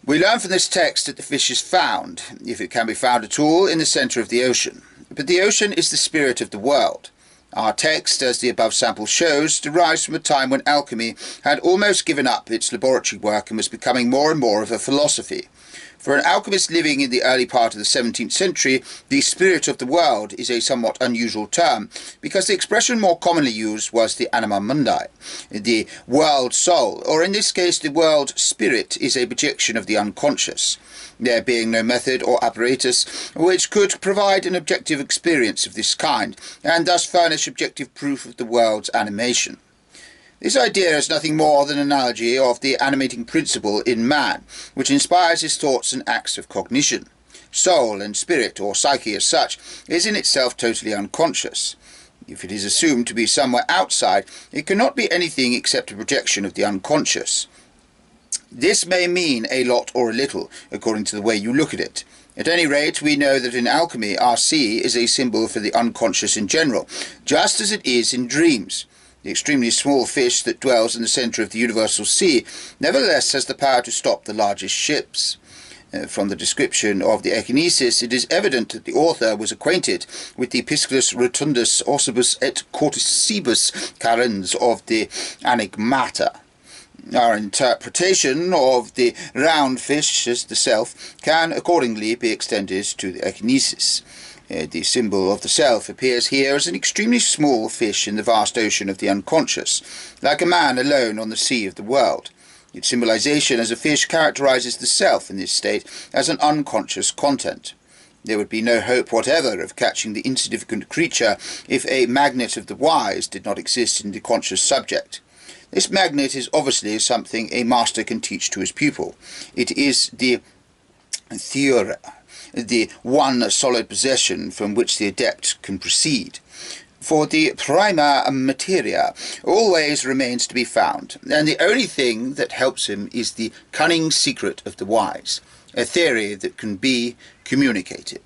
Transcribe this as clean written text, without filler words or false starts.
We learn from this text that the fish is found, if it can be found at all, in the centre of the ocean. But the ocean is the spirit of the world. Our text, as the above sample shows, derives from a time when alchemy had almost given up its laboratory work and was becoming more and more of a philosophy. For an alchemist living in the early part of the 17th century, the spirit of the world is a somewhat unusual term, because the expression more commonly used was the anima mundi, the world soul, or in this case the world spirit is a projection of the unconscious, there being no method or apparatus which could provide an objective experience of this kind, and thus furnish objective proof of the world's animation. This idea is nothing more than an analogy of the animating principle in man, which inspires his thoughts and acts of cognition. Soul and spirit, or psyche as such, is in itself totally unconscious. If it is assumed to be somewhere outside, it cannot be anything except a projection of the unconscious. This may mean a lot or a little, according to the way you look at it. At any rate, we know that in alchemy our sea is a symbol for the unconscious in general, just as it is in dreams. The extremely small fish that dwells in the centre of the universal sea nevertheless has the power to stop the largest ships. From the description of the eckinesis, it is evident that the author was acquainted with the pisculus rotundus ossibus et corticibus carens of the Enigmata. Our interpretation of the round fish as the self can accordingly be extended to the eckinesis. The symbol of the self appears here as an extremely small fish in the vast ocean of the unconscious, like a man alone on the sea of the world. Its symbolization as a fish characterizes the self in this state as an unconscious content. There would be no hope whatever of catching the insignificant creature if a magnet of the wise did not exist in the conscious subject. This magnet is obviously something a master can teach to his pupil. It is the theora, the one solid possession from which the adept can proceed. For the prima materia always remains to be found, and the only thing that helps him is the cunning secret of the wise, a theory that can be communicated.